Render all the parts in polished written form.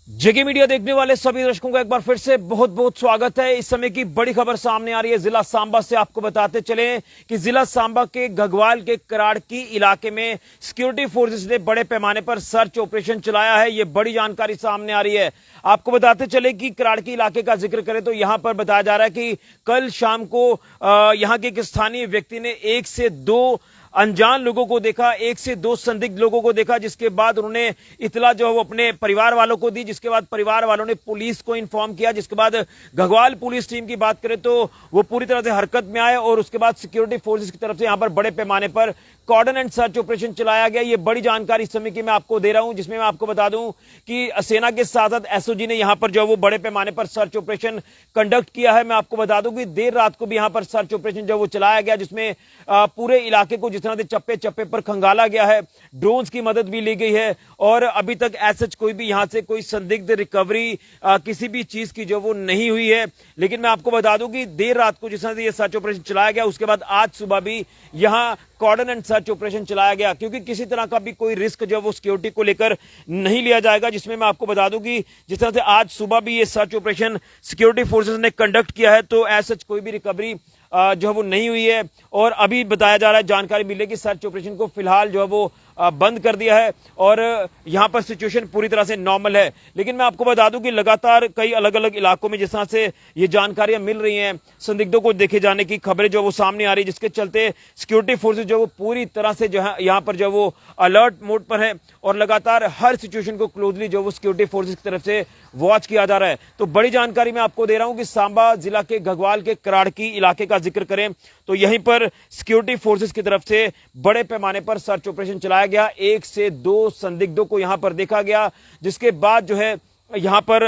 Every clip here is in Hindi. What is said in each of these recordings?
जेके मीडिया देखने वाले सभी दर्शकों का एक बार फिर से बहुत बहुत स्वागत है। इस समय की बड़ी खबर सामने आ रही है जिला सांबा से। आपको बताते चले कि जिला सांबा के घगवाल के कराड़की इलाके में सिक्योरिटी फोर्सेस ने बड़े पैमाने पर सर्च ऑपरेशन चलाया है। यह बड़ी जानकारी सामने आ रही है। आपको बताते चले कि कराड़की इलाके का जिक्र करें तो यहां पर बताया जा रहा है कि कल शाम को यहां के एक स्थानीय व्यक्ति ने 1 से 2 अनजान लोगों को देखा, 1 से 2 संदिग्ध लोगों को देखा, जिसके बाद उन्होंने इतला जो है वो अपने परिवार वालों को दी, जिसके बाद परिवार वालों ने पुलिस को इन्फॉर्म किया। जिसके बाद घगवाल पुलिस टीम की बात करें तो वो पूरी तरह से हरकत में आए और उसके बाद सिक्योरिटी फोर्सेस की तरफ से यहां पर बड़े पैमाने पर कॉर्डन एंड सर्च ऑपरेशन चलाया गया। ये बड़ी जानकारी इस समय की मैं आपको दे रहा हूं, जिसमें मैं आपको बता दूं कि सेना के साथ साथ एसओजी ने यहां पर जो है वो बड़े पैमाने पर सर्च ऑपरेशन कंडक्ट किया है। मैं आपको बता दूं कि देर रात को भी यहां पर सर्च ऑपरेशन जो वो चलाया गया, जिसमें पूरे इलाके को जिस तरह से चप्पे चप्पे पर खंगाला गया है, ड्रोन्स की मदद भी ली गई है और अभी तक ऐसा कोई भी यहां से कोई संदिग्ध रिकवरी किसी भी चीज की जो वो नहीं हुई है। लेकिन मैं आपको बता दूं कि देर रात को जिस तरह से ये सर्च ऑपरेशन चलाया गया, उसके बाद आज सुबह भी यहां कॉर्डन एंड सर्च ऑपरेशन चलाया गया, क्योंकि किसी तरह का भी कोई रिस्क जो वो सिक्योरिटी को लेकर नहीं लिया जाएगा। जिसमें मैं आपको बता दूं कि जिस तरह से आज सुबह भी ये सर्च ऑपरेशन सिक्योरिटी फोर्सेस ने कंडक्ट किया है, तो ऐसा कोई भी रिकवरी जो है वो नहीं हुई है। और अभी बताया जा रहा है, जानकारी मिली कि सर्च ऑपरेशन को फिलहाल जो है वो बंद कर दिया है और यहां पर सिचुएशन पूरी तरह से नॉर्मल है। लेकिन मैं आपको बता दूं कि लगातार कई अलग अलग इलाकों में जिस तरह से ये जानकारियां मिल रही हैं, संदिग्धों को देखे जाने की खबरें जो वो सामने आ रही है, जिसके चलते सिक्योरिटी फोर्सेज जो वो पूरी तरह से जो है यहां पर जो वो अलर्ट मोड पर है और लगातार हर सिचुएशन को क्लोजली जो वो सिक्योरिटी फोर्सेज की तरफ से वॉच किया जा रहा है। तो बड़ी जानकारी मैं आपको दे रहा हूं कि सांबा जिला के घगवाल के कराड़की इलाके का जिक्र करें तो यहीं पर सिक्योरिटी फोर्सेज की तरफ से बड़े पैमाने पर सर्च ऑपरेशन चलाया गया। 1 से 2 संदिग्धों को यहां पर देखा गया, जिसके बाद जो है यहां पर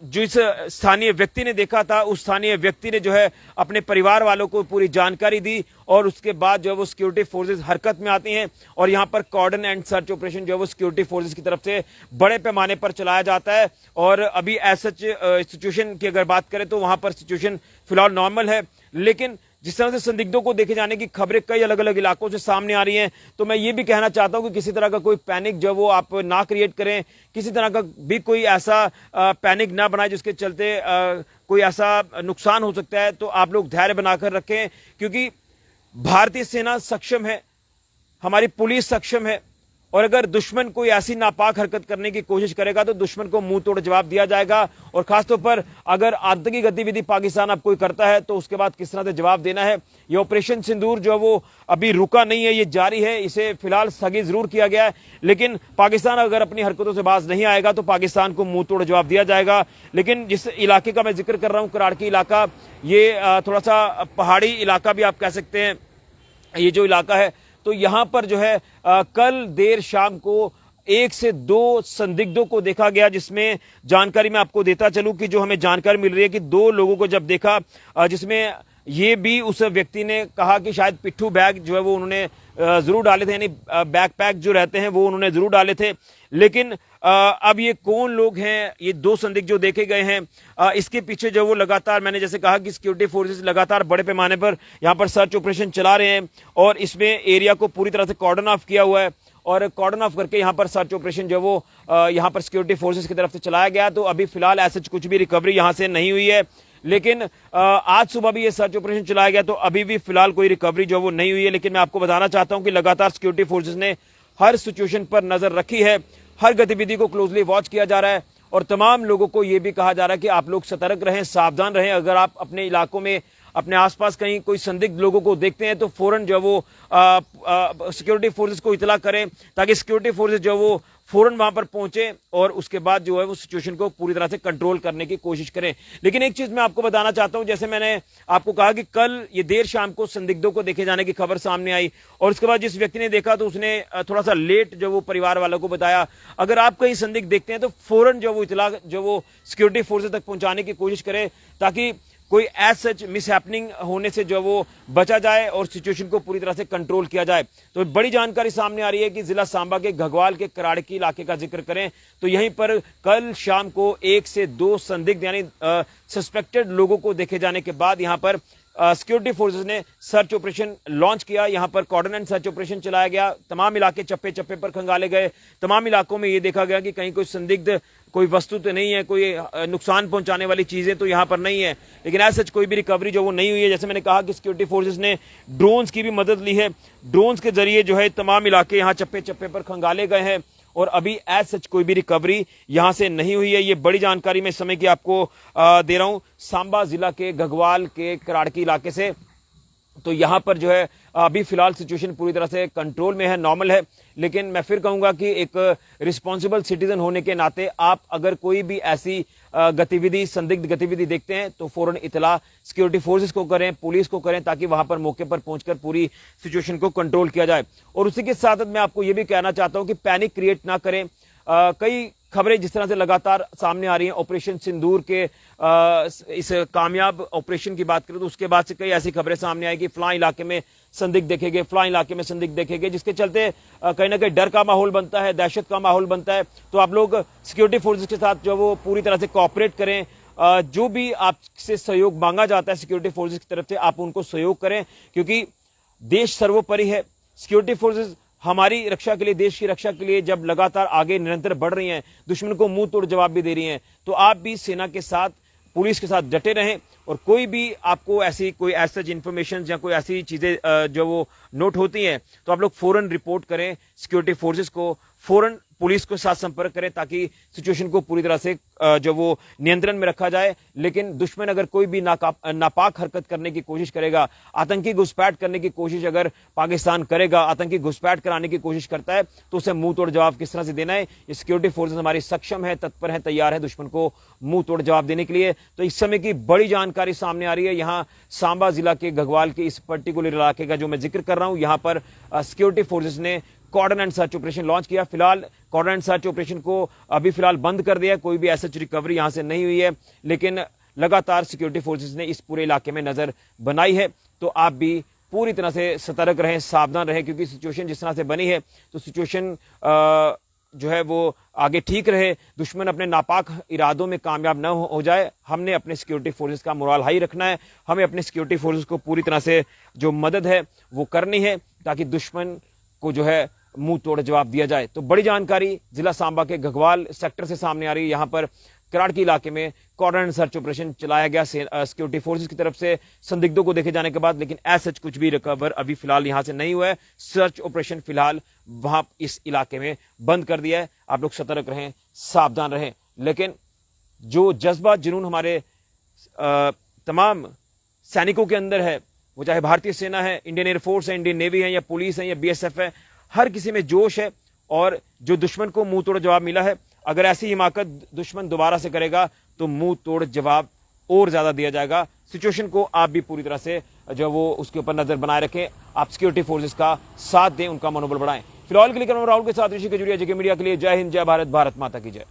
जो इस स्थानीय व्यक्ति ने देखा था, उस स्थानीय व्यक्ति ने जो है अपने परिवार वालों को पूरी जानकारी दी और उसके बाद जो है वो सिक्योरिटी फोर्सेस हरकत में आती हैं और यहां पर कॉर्डन एंड सर्च ऑपरेशन जो है वो सिक्योरिटी फोर्सेस की तरफ से बड़े पैमाने पर चलाया जाता है। और अभी ऐसा सिचुएशन की अगर बात करें तो वहां पर सिचुएशन फिलहाल नॉर्मल है। लेकिन जिस तरह से संदिग्धों को देखे जाने की खबरें कई अलग अलग इलाकों से सामने आ रही हैं, तो मैं ये भी कहना चाहता हूं कि किसी तरह का कोई पैनिक जो वो आप ना क्रिएट करें, किसी तरह का भी कोई ऐसा पैनिक ना बनाए जिसके चलते कोई ऐसा नुकसान हो सकता है। तो आप लोग धैर्य बनाकर रखें, क्योंकि भारतीय सेना सक्षम है, हमारी पुलिस सक्षम है और अगर दुश्मन कोई ऐसी नापाक हरकत करने की कोशिश करेगा तो दुश्मन को मुंह तोड़ जवाब दिया जाएगा। और खासतौर पर अगर आतंकी गतिविधि पाकिस्तान अब कोई करता है तो उसके बाद किस तरह से जवाब देना है। ये ऑपरेशन सिंदूर जो वो अभी रुका नहीं है, ये जारी है। इसे फिलहाल स्थगित जरूर किया गया है, लेकिन पाकिस्तान अगर अपनी हरकतों से बाज नहीं आएगा तो पाकिस्तान को मुंह तोड़ जवाब दिया जाएगा। लेकिन जिस इलाके का मैं जिक्र कर रहा हूं, कराड़की इलाका, ये थोड़ा सा पहाड़ी इलाका भी आप कह सकते हैं ये जो इलाका है। तो यहां पर जो है कल देर शाम को 1 से 2 संदिग्धों को देखा गया, जिसमें जानकारी मैं आपको देता चलूं कि जो हमें जानकारी मिल रही है कि 2 लोगों को जब देखा, जिसमें ये भी उस व्यक्ति ने कहा कि शायद पिट्ठू बैग जो है वो उन्होंने जरूर डाले थे, यानी बैकपैक जो रहते हैं वो उन्होंने जरूर डाले थे। लेकिन अब ये कौन लोग हैं, ये 2 संदिग्ध जो देखे गए हैं, इसके पीछे जो वो लगातार, मैंने जैसे कहा कि सिक्योरिटी फोर्सेस लगातार बड़े पैमाने पर यहां पर सर्च ऑपरेशन चला रहे हैं और इसमें एरिया को पूरी तरह से कॉर्डन ऑफ किया हुआ है और कॉर्डन ऑफ करके यहां पर सर्च ऑपरेशन जो वो यहां पर सिक्योरिटी फोर्सेस की तरफ से चलाया गया। तो अभी फिलहाल ऐसे कुछ भी रिकवरी यहां से नहीं हुई है। लेकिन आज सुबह भी ये सर्च ऑपरेशन चलाया गया तो अभी भी फिलहाल कोई रिकवरी जो वो नहीं हुई है। लेकिन मैं आपको बताना चाहता हूं कि लगातार सिक्योरिटी फोर्सेस ने हर सिचुएशन पर नजर रखी है, हर गतिविधि को क्लोजली वॉच किया जा रहा है और तमाम लोगों को यह भी कहा जा रहा है कि आप लोग सतर्क रहें, सावधान रहें। अगर आप अपने इलाकों में, अपने आसपास कहीं कोई संदिग्ध लोगों को देखते हैं तो फौरन जो वो सिक्योरिटी फोर्सेस को इतला करें, ताकि सिक्योरिटी फोर्सेस जो वो फौरन वहां पर पहुंचे और उसके बाद जो है वो सिचुएशन को पूरी तरह से कंट्रोल करने की कोशिश करें। लेकिन एक चीज मैं आपको बताना चाहता हूं, जैसे मैंने आपको कहा कि कल ये देर शाम को संदिग्धों को देखे जाने की खबर सामने आई और उसके बाद जिस व्यक्ति ने देखा तो उसने थोड़ा सा लेट जो वो परिवार वालों को बताया। अगर आप कहीं संदिग्ध देखते हैं तो फौरन जो वो इतला जो वो सिक्योरिटी फोर्सेस तक पहुंचाने की कोशिश करें, ताकि कोई एज सच मिस हैपनिंग होने से जो वो बचा जाए और सिचुएशन को पूरी तरह से कंट्रोल किया जाए। तो बड़ी जानकारी सामने आ रही है कि जिला सांबा के घगवाल के कराड़की इलाके का जिक्र करें तो यहीं पर कल शाम को 1 से 2 संदिग्ध यानी सस्पेक्टेड लोगों को देखे जाने के बाद यहां पर सिक्योरिटी फोर्सेस ने सर्च ऑपरेशन लॉन्च किया। यहां पर कॉर्डन एंड सर्च ऑपरेशन चलाया गया, तमाम इलाके चप्पे चप्पे पर खंगाले गए, तमाम इलाकों में यह देखा गया कि कहीं कोई संदिग्ध कोई वस्तु तो नहीं है, कोई नुकसान पहुंचाने वाली चीजें तो यहाँ पर नहीं है, लेकिन ऐसा कोई भी रिकवरी जो वो नहीं हुई है। जैसे मैंने कहा कि सिक्योरिटी फोर्सेस ने ड्रोन्स की भी मदद ली है। ड्रोन्स के जरिए जो है तमाम इलाके यहाँ चप्पे चप्पे पर खंगाले गए हैं और अभी एज सच कोई भी रिकवरी यहां से नहीं हुई है। ये बड़ी जानकारी मैं इस समय की आपको दे रहा हूं सांबा जिला के घगवाल के कराड़की इलाके से। तो यहां पर जो है अभी फिलहाल सिचुएशन पूरी तरह से कंट्रोल में है, नॉर्मल है, लेकिन मैं फिर कहूंगा कि एक रिस्पॉन्सिबल सिटीजन होने के नाते आप अगर कोई भी ऐसी गतिविधि, संदिग्ध गतिविधि देखते हैं तो फौरन इतला सिक्योरिटी फोर्सेस को करें, पुलिस को करें, ताकि वहां पर मौके पर पहुंचकर पूरी सिचुएशन को कंट्रोल किया जाए। और उसी के साथ मैं आपको यह भी कहना चाहता हूं कि पैनिक क्रिएट ना करें। कई खबरें जिस तरह से लगातार सामने आ रही हैं, ऑपरेशन सिंदूर के इस कामयाब ऑपरेशन की बात करें तो उसके बाद से कई ऐसी खबरें सामने आई कि फलां इलाके में संदिग्ध देखे गए, फलां इलाके में संदिग्ध देखे गए, जिसके चलते कहीं ना कहीं डर का माहौल बनता है, दहशत का माहौल बनता है। तो आप लोग सिक्योरिटी फोर्सेस के साथ जो वो पूरी तरह से कोऑपरेट करें। जो भी आपसे सहयोग मांगा जाता है सिक्योरिटी फोर्सेस की तरफ से, आप उनको सहयोग करें, क्योंकि देश सर्वोपरि है। सिक्योरिटी फोर्सेस हमारी रक्षा के लिए, देश की रक्षा के लिए जब लगातार आगे निरंतर बढ़ रही हैं, दुश्मन को मुंह तोड़ जवाब भी दे रही हैं, तो आप भी सेना के साथ, पुलिस के साथ डटे रहें। और कोई भी आपको ऐसी कोई सच इंफॉर्मेशन या कोई ऐसी चीजें जो वो नोट होती हैं तो आप लोग फौरन रिपोर्ट करें सिक्योरिटी फोर्सेस को, फौरन पुलिस के साथ संपर्क करें, ताकि सिचुएशन को पूरी तरह से जो वो नियंत्रण में रखा जाए। लेकिन दुश्मन अगर कोई भी नापाक हरकत करने की कोशिश करेगा, आतंकी घुसपैठ करने की कोशिश अगर पाकिस्तान करेगा, आतंकी घुसपैठ कराने की कोशिश करता है, तो उसे मुंह तोड़ जवाब किस तरह से देना है, ये सिक्योरिटी फोर्सेस हमारी सक्षम है, तत्पर है, तैयार है दुश्मन को मुंह तोड़ जवाब देने के लिए। तो इस समय की बड़ी जानकारी सामने आ रही है। यहाँ सांबा जिला के घगवाल के इस पर्टिकुलर इलाके का जो मैं जिक्र कर रहा हूं, यहाँ पर सिक्योरिटी फोर्सेस ने cordon and search operation launch किया। फिलहाल कॉर्डन एंड सर्च ऑपरेशन को अभी फिलहाल बंद कर दिया, कोई भी ऐसी रिकवरी यहां से नहीं हुई है, लेकिन लगातार सिक्योरिटी फोर्सेस ने इस पूरे इलाके में नजर बनाई है। तो आप भी पूरी तरह से सतर्क रहें, सावधान रहें, क्योंकि सिचुएशन जिस तरह से बनी है तो सिचुएशन जो है वो आगे ठीक रहे, दुश्मन अपने नापाक इरादों में कामयाब न हो जाए। हमने अपने सिक्योरिटी फोर्सेस का मोराल हाई रखना है, हमें अपने सिक्योरिटी फोर्सेस को पूरी तरह से जो मदद है वो करनी है, ताकि दुश्मन को जो है मुंह तोड़ जवाब दिया जाए। तो बड़ी जानकारी जिला सांबा के घगवाल सेक्टर से सामने आ रही है। यहां पर कराड़की इलाके में कॉर्डन एंड सर्च ऑपरेशन चलाया गया सिक्योरिटी फोर्सेस की तरफ से संदिग्धों को देखे जाने के बाद, लेकिन ऐसा कुछ भी रिकवर अभी फिलहाल यहां से नहीं हुआ है। सर्च ऑपरेशन फिलहाल वहां इस इलाके में बंद कर दिया है। आप लोग सतर्क रहें, सावधान रहें, लेकिन जो जज्बा जुनून हमारे तमाम सैनिकों के अंदर है, वो चाहे भारतीय सेना है, इंडियन एयरफोर्स है, इंडियन नेवी है, या पुलिस है, या बीएसएफ है, हर किसी में जोश है। और जो दुश्मन को मुंह तोड़ जवाब मिला है, अगर ऐसी हिमाकत दुश्मन दोबारा से करेगा तो मुंह तोड़ जवाब और ज्यादा दिया जाएगा। सिचुएशन को आप भी पूरी तरह से जो वो उसके ऊपर नजर बनाए रखें, आप सिक्योरिटी फोर्सेस का साथ दें, उनका मनोबल बढ़ाएं। फिलहाल के लिए राहुल के साथ ऋषि खजूरिया, जेके मीडिया के लिए जय हिंद, जय भारत, भारत माता की जय।